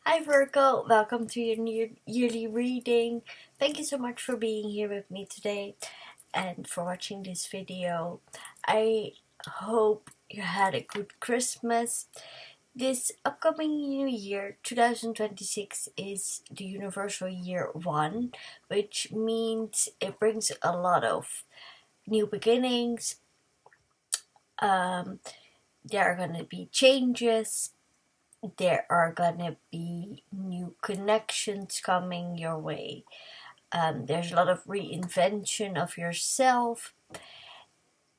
Hi Virgo, welcome to your new yearly reading. Thank you so much for being here with me today and for watching this video. I hope you had a good Christmas. This upcoming new year, 2026, is the universal year 1, which means it brings a lot of new beginnings. There are going to be changes. There are gonna be new connections coming your way. There's a lot of reinvention of yourself.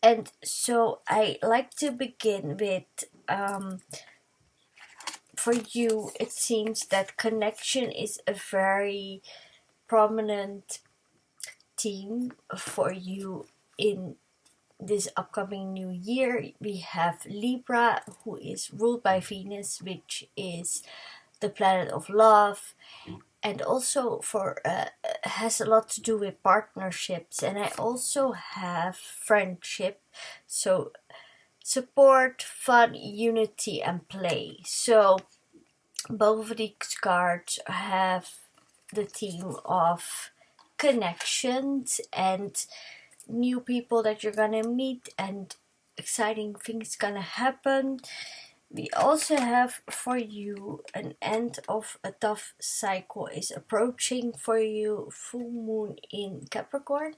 And so I like to begin with, for you, it seems that connection is a very prominent theme for you in this upcoming new year. We have Libra, who is ruled by Venus, which is the planet of love, and also for has a lot to do with partnerships. And I also have friendship, so support, fun, unity, and play. So both of these cards have the theme of connections and new people that you're gonna meet and exciting things gonna happen. We also have for you an end of a tough cycle is approaching for you, full moon in Capricorn.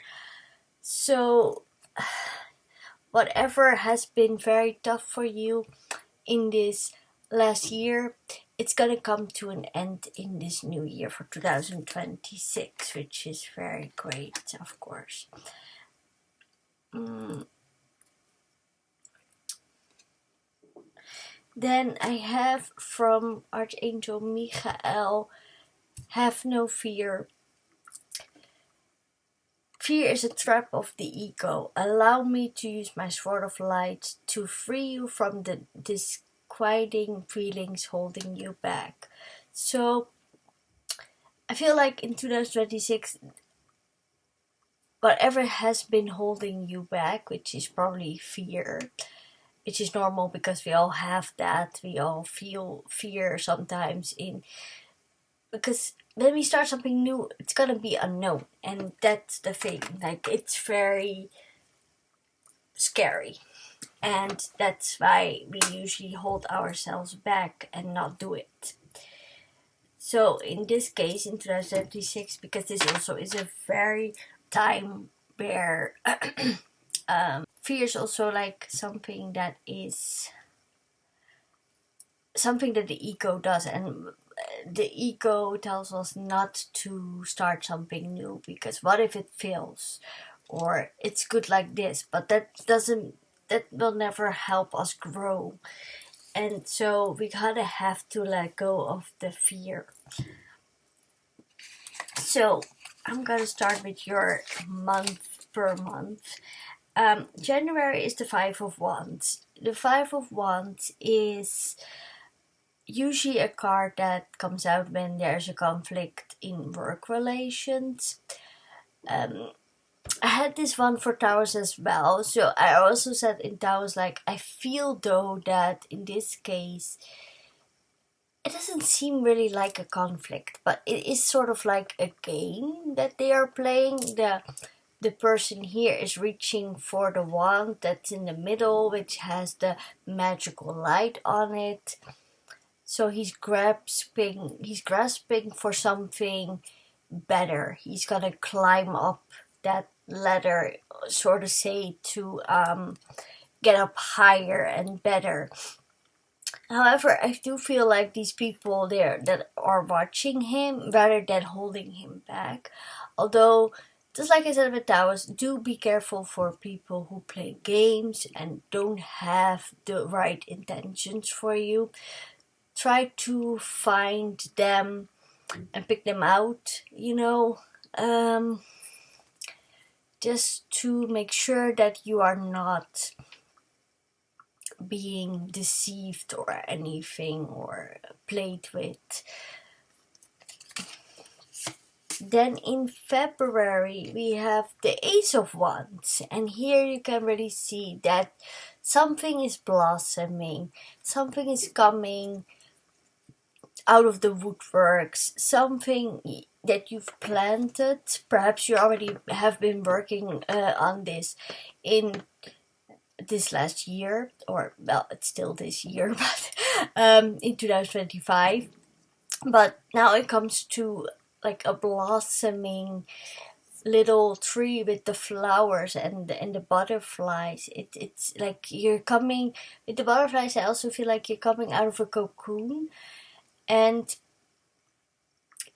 So whatever has been very tough for you in this last year, it's gonna come to an end in this new year for 2026, which is very great, of course. Then I have from Archangel Michael, have no fear. Fear is a trap of the ego. Allow me to use my sword of light to free you from the disquieting feelings holding you back. So I feel like in 2026, whatever has been holding you back, which is probably fear, which is normal because we all have that. We all feel fear sometimes because when we start something new, it's gonna be unknown, and that's the thing. Like, it's very scary, and that's why we usually hold ourselves back and not do it. So in this case, in 2026, because this also is a very time where fear is also like something that is something that the ego does, and the ego tells us not to start something new because what if it fails, or it's good like this, but that will never help us grow. And so we gotta have to let go of the fear. So I'm gonna start with your month per month. January is the Five of Wands. The Five of Wands is usually a card that comes out when there's a conflict in work relations. I had this one for Taurus as well. So I also said in Taurus, like, I feel though that in this case, it doesn't seem really like a conflict, but it is sort of like a game that they are playing. The person here is reaching for the wand that's in the middle, which has the magical light on it. So he's grasping for something better. He's gonna climb up that ladder, sort of say, to get up higher and better. However, I do feel like these people there that are watching him rather than holding him back. Although, just like I said with Taurus, do be careful for people who play games and don't have the right intentions for you. Try to find them and pick them out, just to make sure that you are not being deceived or anything or played with. Then in February we have the Ace of Wands, and here you can really see that something is blossoming, something is coming out of the woodworks, something that you've planted. Perhaps you already have been working on this in this last year, or well, it's still this year, but in 2025. But now it comes to like a blossoming little tree with the flowers and the butterflies. It's like you're coming with the butterflies. I also feel like you're coming out of a cocoon, and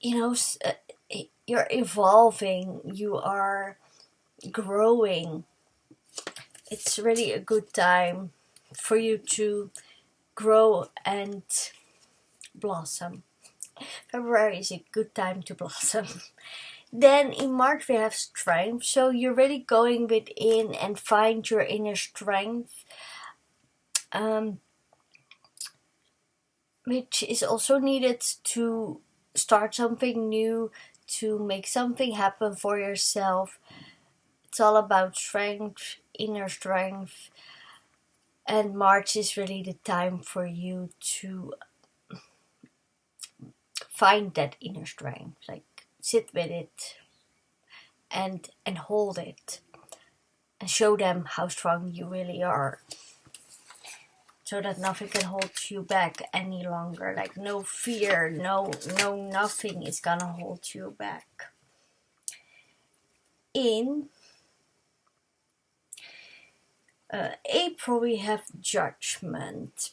you know, you're evolving, you are growing. It's really a good time for you to grow and blossom. February is a good time to blossom. Then in March we have strength, so you're really going within and find your inner strength, which is also needed to start something new, to make something happen for yourself. It's all about strength, inner strength, and March is really the time for you to find that inner strength, like sit with it and hold it and show them how strong you really are, so that nothing can hold you back any longer. Like no fear, no nothing is gonna hold you back. In April we have judgment.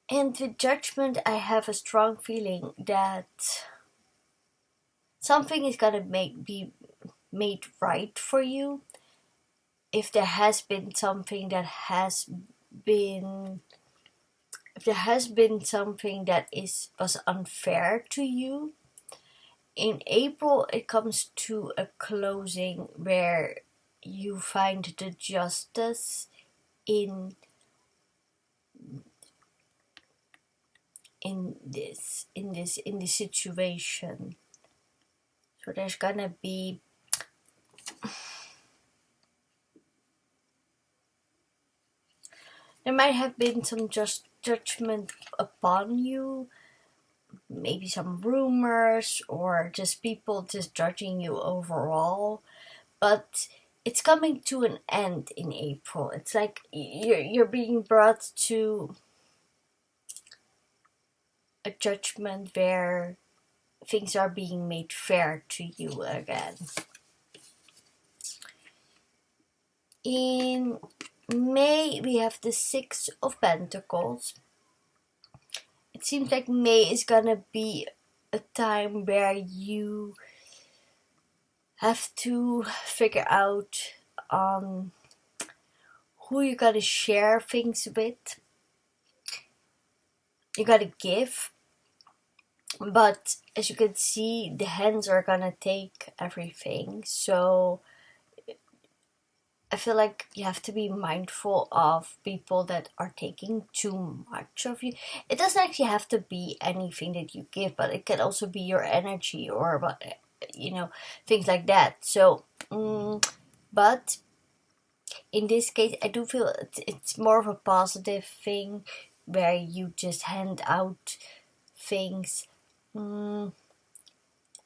And with judgment I have a strong feeling that something is gonna be made right for you. If there has been something that was unfair to you, in April it comes to a closing where you find the justice in this situation. So there's gonna be there might have been some judgment upon you, maybe some rumors or just people just judging you overall, but it's coming to an end in April. It's like you're being brought to a judgment where things are being made fair to you again. In May we have the Six of Pentacles. It seems like May is gonna be a time where you have to figure out who you gotta share things with. You gotta give, but as you can see, the hands are gonna take everything. So I feel like you have to be mindful of people that are taking too much of you. It doesn't actually have to be anything that you give, but it can also be your energy or what, things like that. So, but in this case, I do feel it's more of a positive thing where you just hand out things. I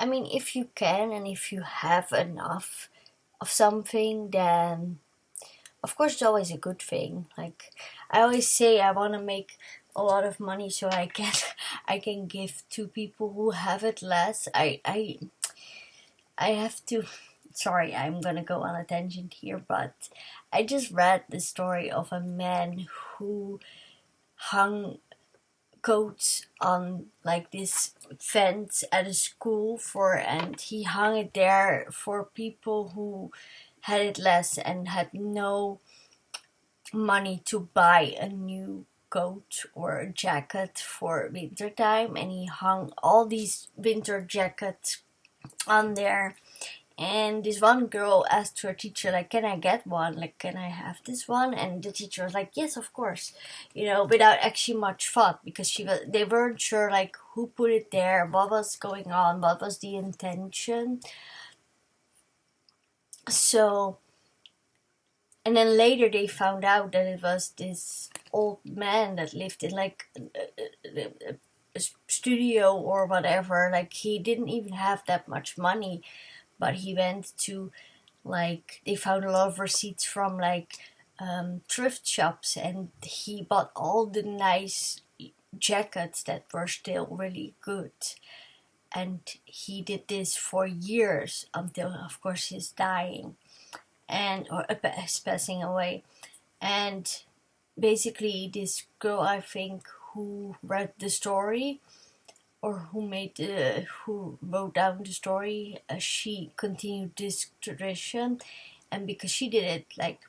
mean, if you can and if you have enough of something, then of course it's always a good thing. Like I always say, I want to make a lot of money so I can give to people who have it less. I have to. Sorry, I'm gonna go on a tangent here, but I just read the story of a man who hung coats on like this fence at a school and he hung it there for people who had it less and had no money to buy a new coat or a jacket for winter time, and he hung all these winter jackets on there. And this one girl asked her teacher, like, can I get one? Like, can I have this one? And the teacher was like, yes, of course. Without actually much thought, because they weren't sure, like, who put it there, what was going on, what was the intention. So And then later they found out that it was this old man that lived in like a studio or whatever. Like he didn't even have that much money, but he went to, like, they found a lot of receipts from like thrift shops, and he bought all the nice jackets that were still really good. And he did this for years until, of course, he's dying and or is passing away. And basically, this girl, I think, who read the story or who wrote down the story, she continued this tradition, and because she did it, like,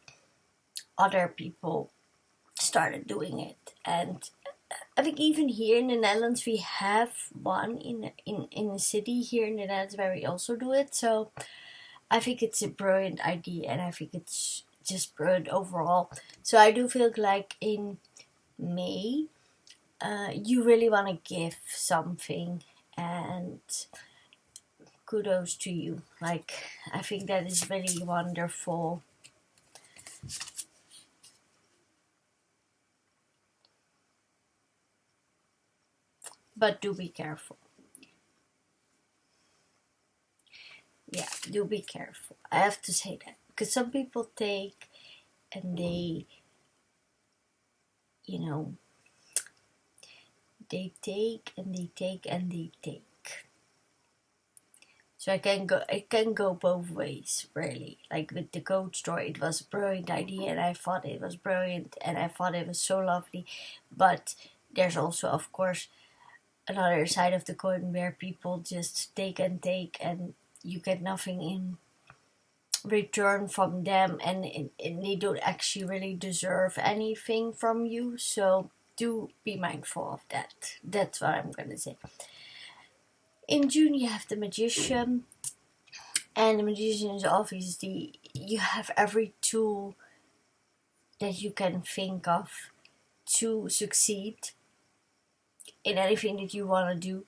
other people started doing it. And I think even here in the Netherlands we have one in a city here in the Netherlands where we also do it. So I think it's a brilliant idea, and I think it's just brilliant overall. So I do feel like in May, you really want to give something, and kudos to you. Like, I think that is really wonderful. But do be careful. Yeah, do be careful. I have to say that because some people take and they, you know, they take and they take and they take. So it can go both ways, really. Like with the goat story, it was a brilliant idea, and I thought it was brilliant, and I thought it was so lovely. But there's also, of course, another side of the coin where people just take, and you get nothing in return from them, and they don't actually really deserve anything from you. So do be mindful of that. That's what I'm gonna say. In June you have the Magician, and the Magician is obviously, you have every tool that you can think of to succeed in anything that you want to do.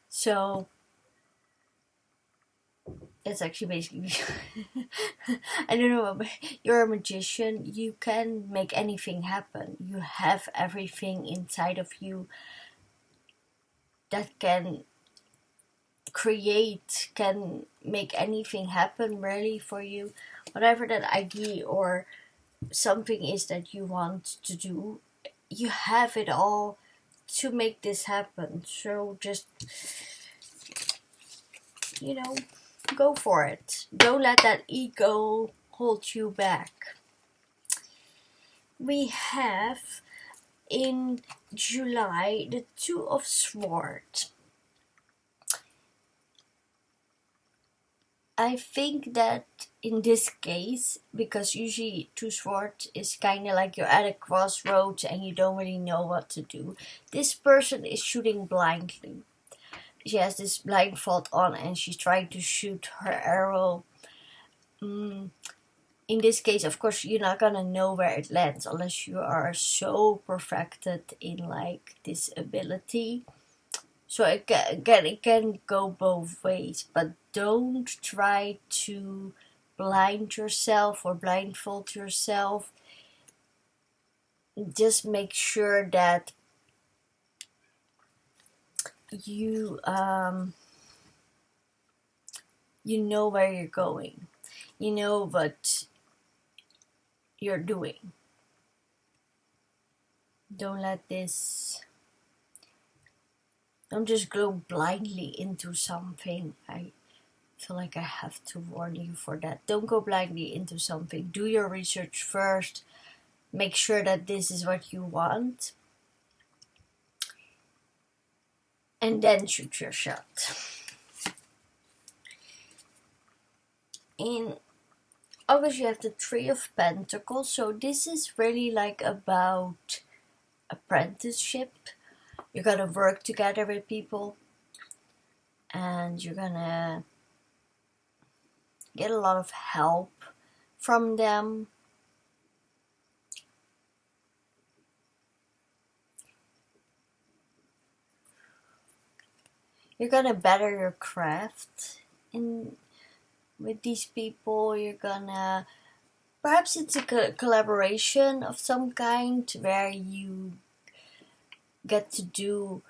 So that's actually basically I don't know, but you're a magician. You can make anything happen. You have everything inside of you that can make anything happen really for you. Whatever that idea or something is that you want to do, you have it all to make this happen. So just, go for it. Don't let that ego hold you back. We have in July the Two of Swords. I think that in this case, because usually Two Swords is kind of like you're at a crossroads and you don't really know what to do, this person is shooting blindly. She has this blindfold on and she's trying to shoot her arrow. In this case, of course, you're not gonna know where it lands unless you are so perfected in like this ability. So it can go both ways, but don't try to blind yourself or blindfold yourself. Just make sure that you you know where you're going. You know what you're doing. Don't just go blindly into something. I feel like I have to warn you for that. Don't go blindly into something. Do your research first. Make sure that this is what you want. And then shoot your shot. In August you have the Three of Pentacles. So this is really like about apprenticeship. You're gonna work together with people, and you're gonna get a lot of help from them. You're gonna better your craft with these people. You're gonna perhaps it's a collaboration of some kind where you get to do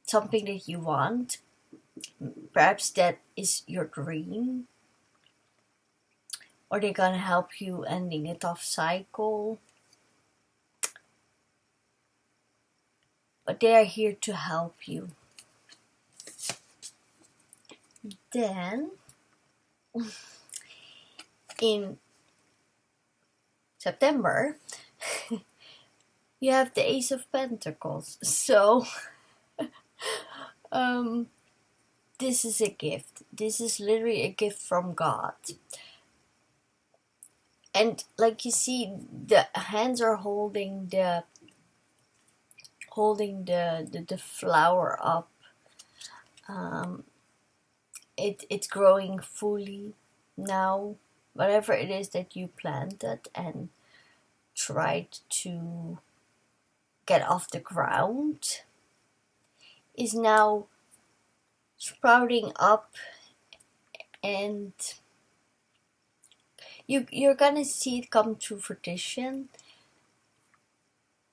something that you want. Perhaps that is your dream. Or they're gonna help you ending a tough cycle. But they are here to help you. Then, in September, you have the Ace of Pentacles. So, this is a gift. This is literally a gift from God. And like you see, the hands are holding the flower up. It's growing fully now. Whatever it is that you planted and tried to get off the ground is now sprouting up, and you're gonna see it come to fruition.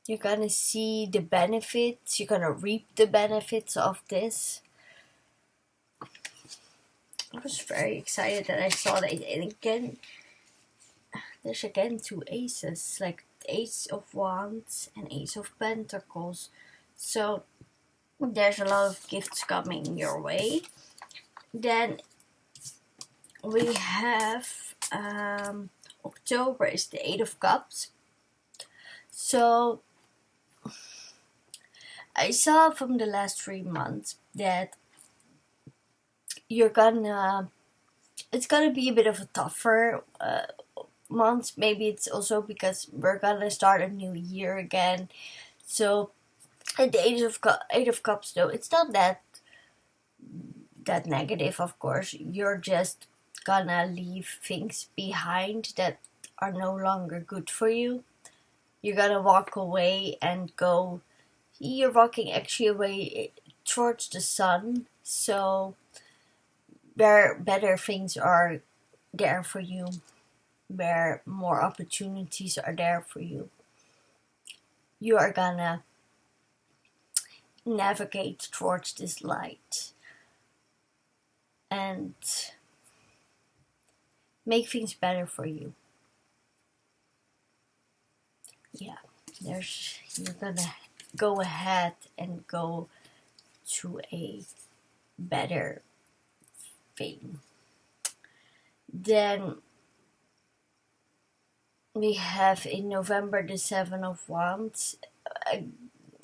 You're gonna see the benefits. You're gonna reap the benefits of this. I was very excited that I saw that. And again, there's again two aces, like Ace of Wands and Ace of Pentacles. So there's a lot of gifts coming your way. Then we have October is the Eight of Cups. So I saw from the last 3 months that it's gonna be a bit of a tougher month. Maybe it's also because we're gonna start a new year again. So at the Eight of Cups, though, it's not that negative. Of course, you're just gonna leave things behind that are no longer good for you. You're gonna walk away and go. You're walking actually away towards the sun. So where better things are there for you, where more opportunities are there for you, you are gonna navigate towards this light and make things better for you. Yeah, you're gonna go ahead and go to a better thing. Then we have in November the Seven of Wands.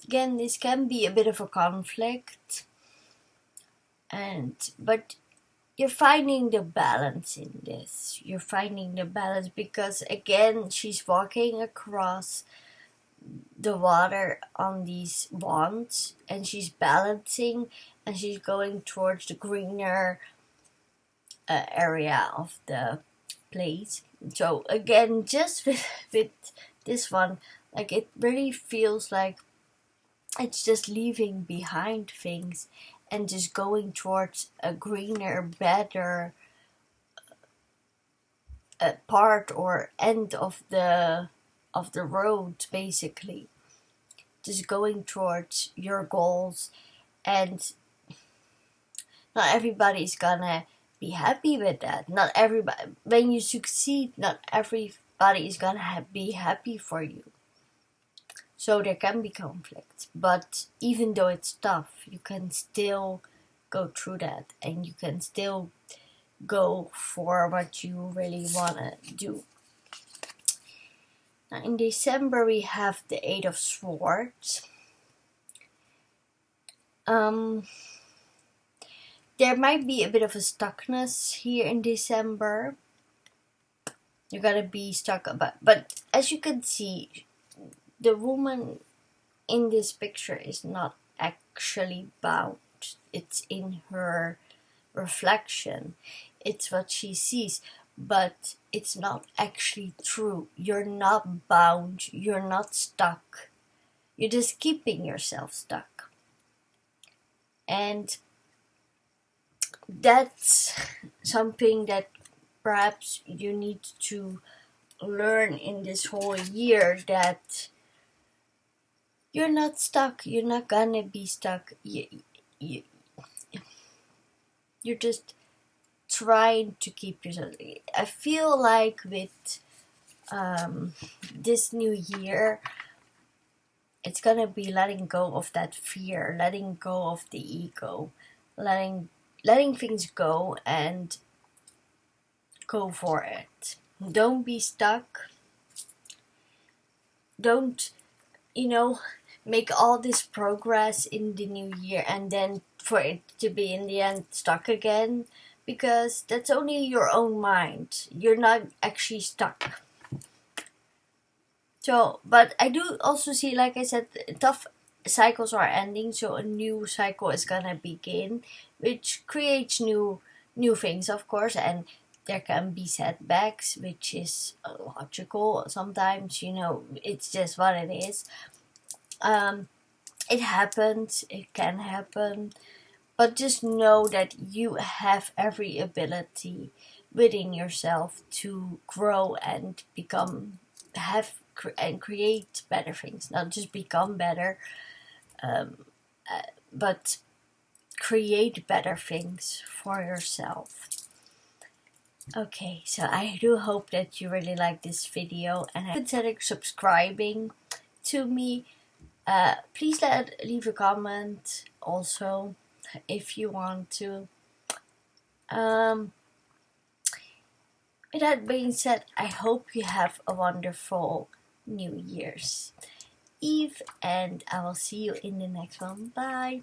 Again, this can be a bit of a conflict, but you're finding the balance in this. You're finding the balance because again, she's walking across the water on these wands and she's balancing and she's going towards the greener area of the place. So again, just with this one, like it really feels like it's just leaving behind things and just going towards a greener, better part or end of the road, basically. Just going towards your goals, and not everybody is gonna be happy with that. Not everybody, when you succeed, not everybody is gonna be happy for you. So there can be conflict, but even though it's tough, you can still go through that and you can still go for what you really want to do. Now in December we have the Eight of Swords. There might be a bit of a stuckness here in December. You're gonna be stuck but as you can see, the woman in this picture is not actually bound. It's in her reflection. It's what she sees, but it's not actually true. You're not bound. You're not stuck. You're just keeping yourself stuck. And that's something that perhaps you need to learn in this whole year that you're not stuck. You're not gonna be stuck. You, you're just trying to keep yourself. I feel like with this new year, it's gonna be letting go of that fear, letting go of the ego, letting things go and go for it. Don't be stuck. Don't, make all this progress in the new year and then for it to be in the end stuck again, because that's only your own mind. You're not actually stuck. So, but I do also see, like I said, tough cycles are ending, so a new cycle is gonna begin, which creates new things, of course, and there can be setbacks, which is logical. Sometimes, it's just what it is. It happens. It can happen, but just know that you have every ability within yourself to grow and and create better things. Not just become better, but create better things for yourself. Okay, so I do hope that you really like this video, and consider subscribing to me. Please leave a comment also if you want to. With that being said, I hope you have a wonderful New Year's Eve, and I will see you in the next one. Bye.